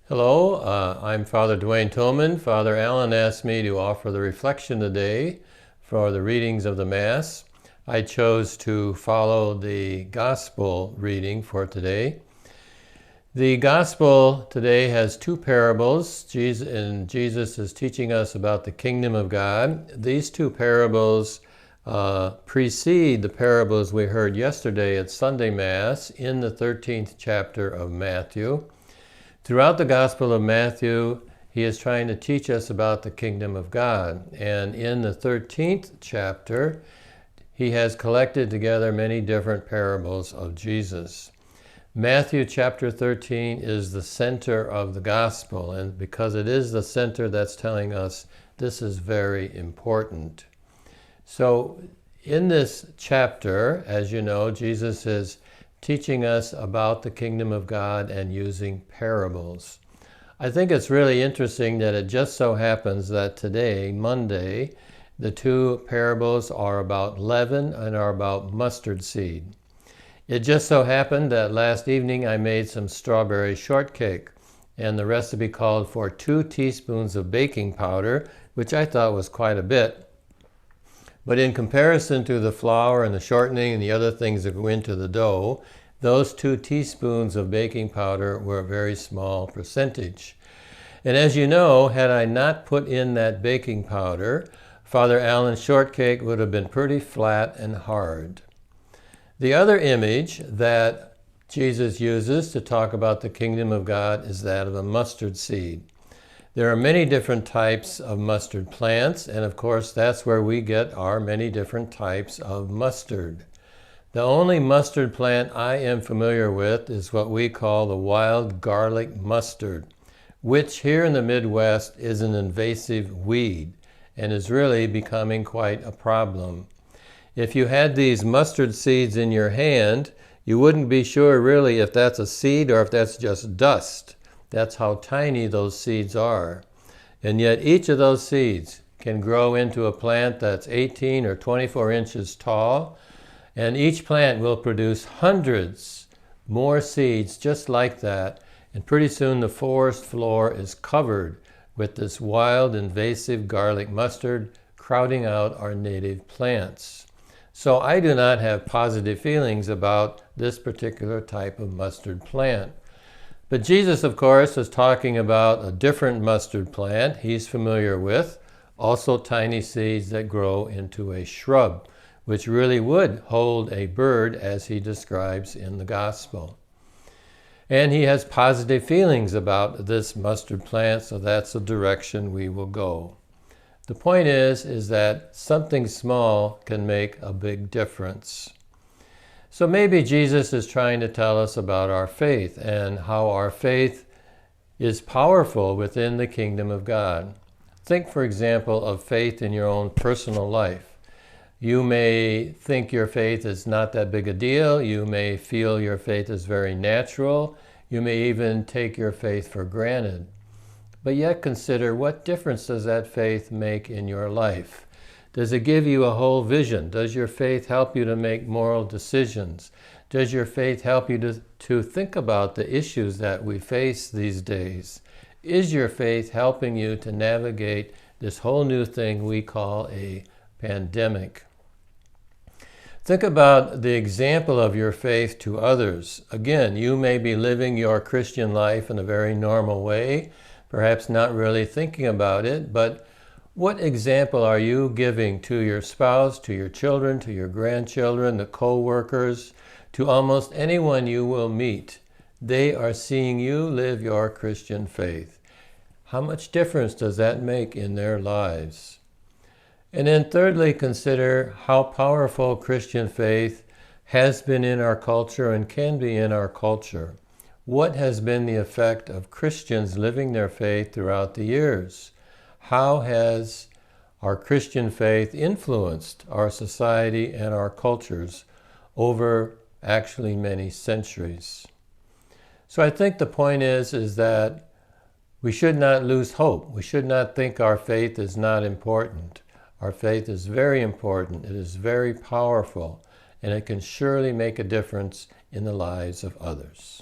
Hello, I'm Father Dwayne Tillman. Father Allen asked me to offer the reflection today for the readings of the Mass. I chose to follow the Gospel reading for today. The Gospel today has two parables, and Jesus is teaching us about the kingdom of God. These two parables precede the parables we heard yesterday at Sunday Mass in the 13th chapter of Matthew. Throughout the Gospel of Matthew, he is trying to teach us about the kingdom of God. And in the 13th chapter, he has collected together many different parables of Jesus. Matthew chapter 13 is the center of the Gospel, and because it is the center, that's telling us this is very important. So in this chapter, as you know, Jesus is teaching us about the kingdom of God and using parables. I think it's really interesting that it just so happens that today, Monday, the two parables are about leaven and are about mustard seed. It just so happened that last evening I made some strawberry shortcake, and the recipe called for 2 teaspoons of baking powder, which I thought was quite a bit. But in comparison to the flour and the shortening and the other things that go into the dough, those 2 teaspoons of baking powder were a very small percentage. And as you know, had I not put in that baking powder, Father Allen's shortcake would have been pretty flat and hard. The other image that Jesus uses to talk about the kingdom of God is that of a mustard seed. There are many different types of mustard plants, and of course that's where we get our many different types of mustard. The only mustard plant I am familiar with is what we call the wild garlic mustard, which here in the Midwest is an invasive weed and is really becoming quite a problem. If you had these mustard seeds in your hand, you wouldn't be sure really if that's a seed or if that's just dust. That's how tiny those seeds are. And yet each of those seeds can grow into a plant that's 18 or 24 inches tall, and each plant will produce hundreds more seeds just like that, and pretty soon the forest floor is covered with this wild invasive garlic mustard crowding out our native plants. So I do not have positive feelings about this particular type of mustard plant. But Jesus, of course, is talking about a different mustard plant he's familiar with, also tiny seeds that grow into a shrub, which really would hold a bird as he describes in the Gospel. And he has positive feelings about this mustard plant, so that's the direction we will go. The point is that something small can make a big difference. So maybe Jesus is trying to tell us about our faith and how our faith is powerful within the kingdom of God. Think, for example, of faith in your own personal life. You may think your faith is not that big a deal. You may feel your faith is very natural. You may even take your faith for granted. But yet consider, what difference does that faith make in your life? Does it give you a whole vision? Does your faith help you to make moral decisions? Does your faith help you to think about the issues that we face these days? Is your faith helping you to navigate this whole new thing we call a pandemic? Think about the example of your faith to others. Again, you may be living your Christian life in a very normal way, perhaps not really thinking about it, but what example are you giving to your spouse, to your children, to your grandchildren, the co-workers, to almost anyone you will meet? They are seeing you live your Christian faith. How much difference does that make in their lives? And then thirdly, consider how powerful Christian faith has been in our culture and can be in our culture. What has been the effect of Christians living their faith throughout the years? How has our Christian faith influenced our society and our cultures over actually many centuries? So I think the point is that we should not lose hope. We should not think our faith is not important. Our faith is very important. It is very powerful, and it can surely make a difference in the lives of others.